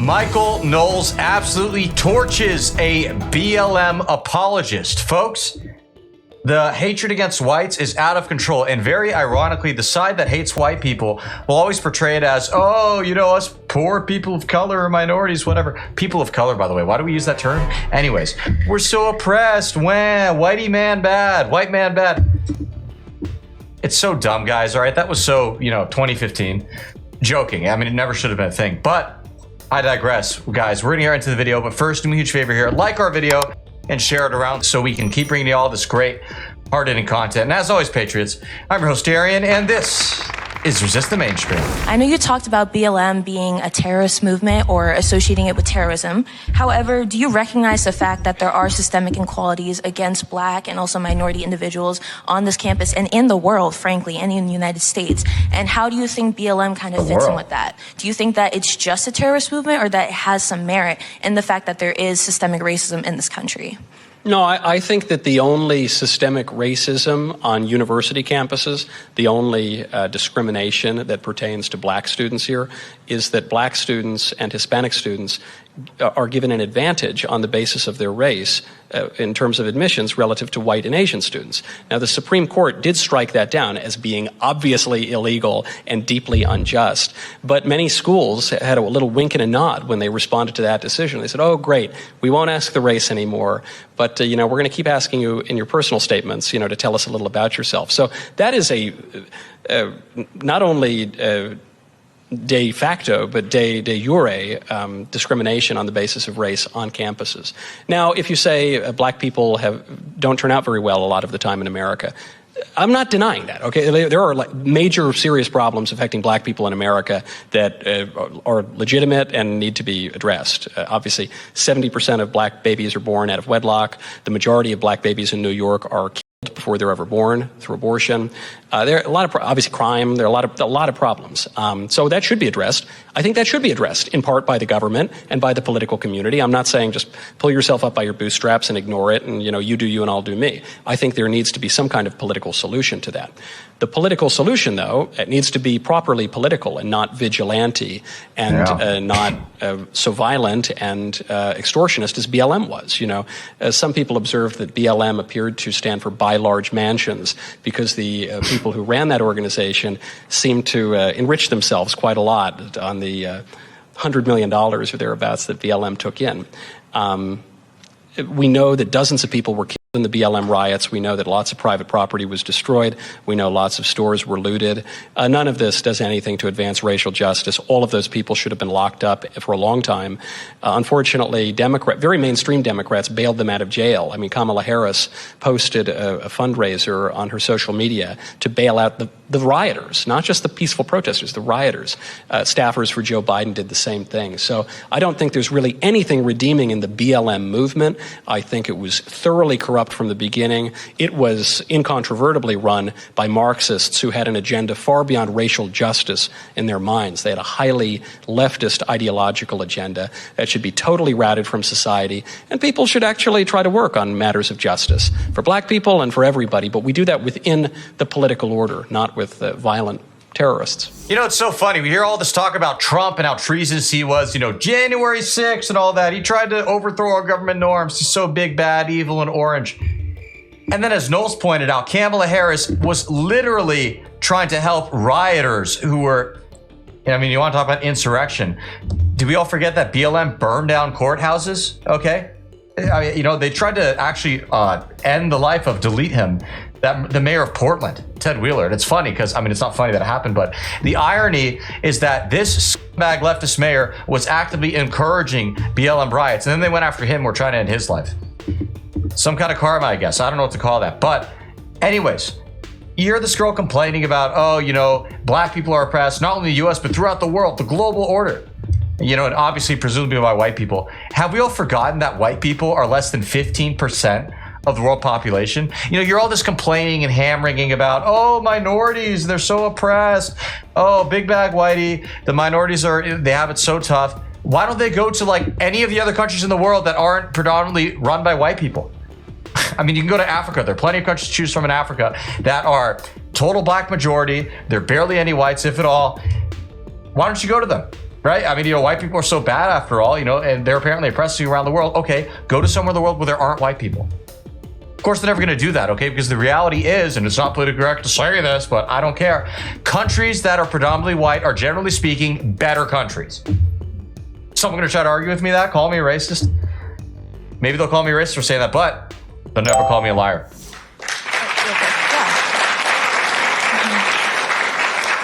Michael Knowles absolutely torches a BLM apologist. Folks, the hatred against whites is out of control, and very ironically, the side that hates white people will always portray it as, oh, you know, us poor people of color or minorities, whatever. People of color, by the way, why do we use that term? Anyways, we're so oppressed. Wah, whitey man bad, white man bad. It's so dumb, guys, all right? That was so, 2015. Joking. I mean, it never should have been a thing, but I digress. Guys, we're gonna get into the video, but first, do me a huge favor here. Like our video and share it around so we can keep bringing you all this great, hard-hitting content. And as always, Patriots, I'm your host, Darian, and this is Resist the Mainstream. I know you talked about BLM being a terrorist movement or associating it with terrorism. However, do you recognize the fact that there are systemic inequalities against Black and also minority individuals on this campus and in the world, frankly, and in the United States? And how do you think BLM kind of fits in with that? Do you think that it's just a terrorist movement or that it has some merit in the fact that there is systemic racism in this country? No, I think that the only systemic racism on university campuses, the only discrimination that pertains to Black students here, is that Black students and Hispanic students are given an advantage on the basis of their race in terms of admissions relative to white and Asian students. Now, the Supreme Court did strike that down as being obviously illegal and deeply unjust, but many schools had a little wink and a nod when they responded to that decision. They said, oh, great, we won't ask the race anymore, but we're going to keep asking you in your personal statements, to tell us a little about yourself. So that is not only de facto, but de jure discrimination on the basis of race on campuses. Now, if you say Black people don't turn out very well a lot of the time in America, I'm not denying that, okay? There are major serious problems affecting Black people in America that are legitimate and need to be addressed. Obviously, 70% of Black babies are born out of wedlock. The majority of Black babies in New York are killed before they're ever born through abortion. There are a lot of, obviously, crime. There are a lot of problems. So that should be addressed. I think that should be addressed in part by the government and by the political community. I'm not saying just pull yourself up by your bootstraps and ignore it and, you do you and I'll do me. I think there needs to be some kind of political solution to that. The political solution, though, it needs to be properly political and not vigilante and not so violent and extortionist as BLM was. Some people observed that BLM appeared to stand for buy large mansions because the people who ran that organization seemed to enrich themselves quite a lot on the $100 million or thereabouts that BLM took in. We know that dozens of people were killed in the BLM riots. We know that lots of private property was destroyed. We know lots of stores were looted. None of this does anything to advance racial justice. All of those people should have been locked up for a long time. Unfortunately, very mainstream Democrats bailed them out of jail. I mean, Kamala Harris posted a fundraiser on her social media to bail out the rioters, not just the peaceful protesters, the rioters. Staffers for Joe Biden did the same thing. So I don't think there's really anything redeeming in the BLM movement. I think it was thoroughly corrupt from the beginning. It was incontrovertibly run by Marxists who had an agenda far beyond racial justice in their minds. They had a highly leftist ideological agenda that should be totally routed from society, and people should actually try to work on matters of justice for Black people and for everybody, but we do that within the political order, not with violent terrorists. It's so funny. We hear all this talk about Trump and how treasonous he was, January 6th and all that. He tried to overthrow our government norms. He's so big, bad, evil, and orange. And then as Knowles pointed out, Kamala Harris was literally trying to help rioters who were, you want to talk about insurrection. Did we all forget that BLM burned down courthouses? Okay. They tried to actually end the life of, delete him, the mayor of Portland, Ted Wheeler. And it's funny because, it's not funny that it happened, but the irony is that this scumbag leftist mayor was actively encouraging BLM riots. And then they went after him, were trying to end his life. Some kind of karma, I guess. I don't know what to call that. But anyways, you hear this girl complaining about, Black people are oppressed, not only in the U.S., but throughout the world, the global order. And obviously presumably by white people. Have we all forgotten that white people are less than 15% of the world population? You're all this complaining and ham-ringing about, minorities, they're so oppressed. Oh, big bag whitey, the minorities they have it so tough. Why don't they go to any of the other countries in the world that aren't predominantly run by white people? You can go to Africa. There are plenty of countries to choose from in Africa that are total Black majority. There are barely any whites, if at all. Why don't you go to them? right? I mean, white people are so bad after all, and they're apparently oppressing you around the world. Okay, go to somewhere in the world where there aren't white people. Of course, they're never going to do that, okay? Because the reality is, and it's not politically correct to say this, but I don't care. Countries that are predominantly white are, generally speaking, better countries. Someone going to try to argue with me that? Call me a racist? Maybe they'll call me a racist for saying that, but they'll never call me a liar.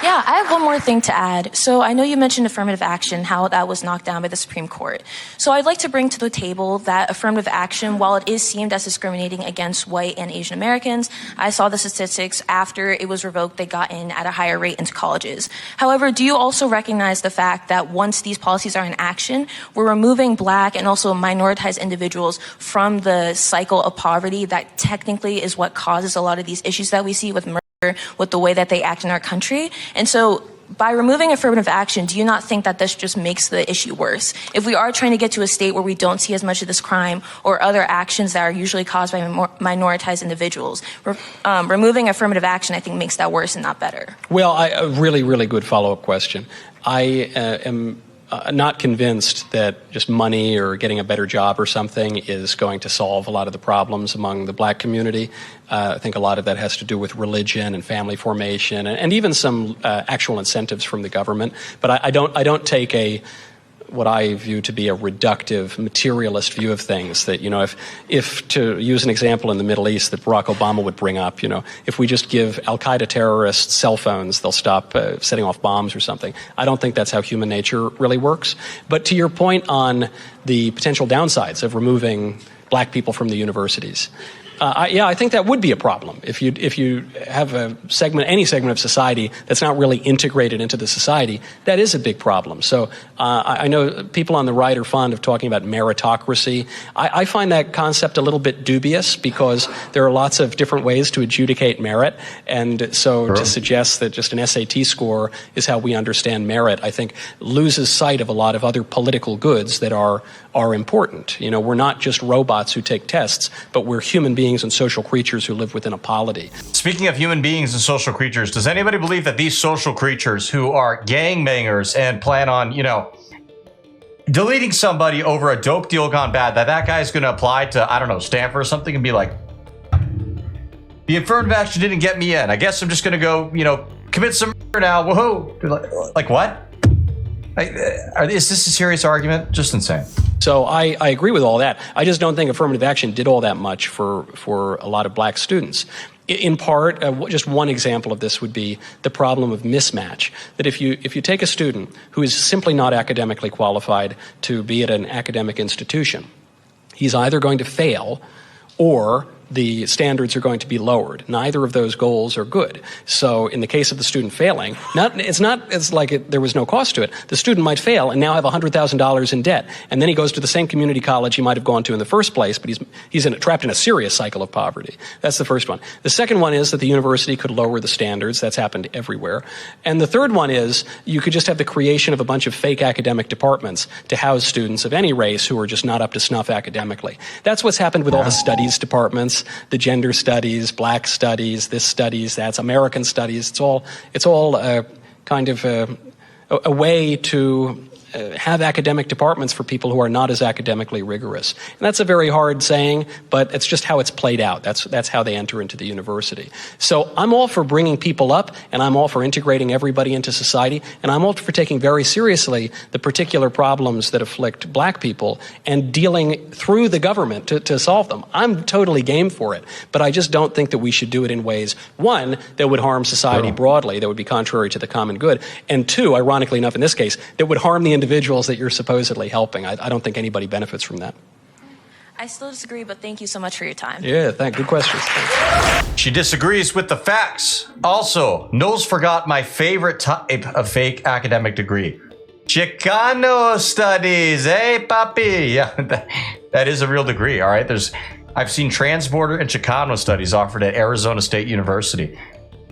Yeah, I have one more thing to add. So I know you mentioned affirmative action, how that was knocked down by the Supreme Court. So I'd like to bring to the table that affirmative action, while it is seen as discriminating against white and Asian Americans, I saw the statistics after it was revoked, they got in at a higher rate into colleges. However, do you also recognize the fact that once these policies are in action, we're removing Black and also minoritized individuals from the cycle of poverty that technically is what causes a lot of these issues that we see with murder, with the way that they act in our country? And so by removing affirmative action, do you not think that this just makes the issue worse? If we are trying to get to a state where we don't see as much of this crime or other actions that are usually caused by minoritized individuals, removing affirmative action, I think, makes that worse and not better. Well, a really, really good follow-up question. I am not convinced that just money or getting a better job or something is going to solve a lot of the problems among the Black community. I think a lot of that has to do with religion and family formation and even some actual incentives from the government. But I don't take what I view to be a reductive, materialist view of things. That, if to use an example in the Middle East that Barack Obama would bring up, if we just give Al-Qaeda terrorists cell phones, they'll stop setting off bombs or something. I don't think that's how human nature really works. But to your point on the potential downsides of removing Black people from the universities, I think that would be a problem if you have any segment of society that's not really integrated into the society. That is a big problem. So I know people on the right are fond of talking about meritocracy. I find that concept a little bit dubious because there are lots of different ways to adjudicate merit, and so to suggest that just an SAT score is how we understand merit, I think loses sight of a lot of other political goods that are important. We're not just robots who take tests, but we're human beings and social creatures who live within a polity. Speaking of human beings and social creatures, does anybody believe that these social creatures who are gangbangers and plan on, deleting somebody over a dope deal gone bad, that guy's going to apply to, I don't know, Stanford or something and be like, the affirmative action didn't get me in. I guess I'm just going to go, commit some murder now. Woohoo. Like what? Is this a serious argument? Just insane. So I agree with all that. I just don't think affirmative action did all that much for a lot of Black students. In part, just one example of this would be the problem of mismatch. That if you take a student who is simply not academically qualified to be at an academic institution, he's either going to fail or the standards are going to be lowered. Neither of those goals are good. So in the case of the student failing, it's like there was no cost to it. The student might fail and now have $100,000 in debt. And then he goes to the same community college he might have gone to in the first place, but he's trapped in a serious cycle of poverty. That's the first one. The second one is that the university could lower the standards. That's happened everywhere. And the third one is you could just have the creation of a bunch of fake academic departments to house students of any race who are just not up to snuff academically. That's what's happened with all the studies departments. The gender studies, Black studies, this studies, that's American studies. It's all kind of a way to have academic departments for people who are not as academically rigorous. And that's a very hard saying, but it's just how it's played out. That's how they enter into the university. So I'm all for bringing people up, and I'm all for integrating everybody into society, and I'm all for taking very seriously the particular problems that afflict Black people and dealing through the government to solve them. I'm totally game for it, but I just don't think that we should do it in ways, one, that would harm society broadly, that would be contrary to the common good, and two, ironically enough in this case, that would harm the individuals that you're supposedly helping. I don't think anybody benefits from that. I still disagree, but thank you so much for your time. Yeah, good questions. Thanks. She disagrees with the facts. Also, Knowles forgot my favorite type of fake academic degree. Chicano studies, hey papi. Yeah, that is a real degree, all right? I've seen transborder and Chicano studies offered at Arizona State University.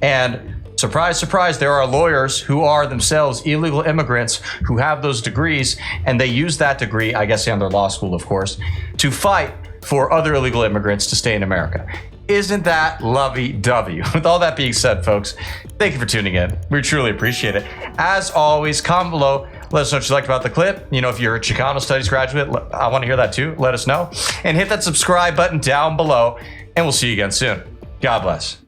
And surprise, surprise, there are lawyers who are themselves illegal immigrants who have those degrees, and they use that degree, I guess, in their law school, of course, to fight for other illegal immigrants to stay in America. Isn't that lovey-dovey? With all that being said, folks, thank you for tuning in. We truly appreciate it. As always, comment below, Let us know what you liked about the clip. You know, if you're a Chicano Studies graduate, I want to hear that too. Let us know. And hit that subscribe button down below, and we'll see you again soon. God bless.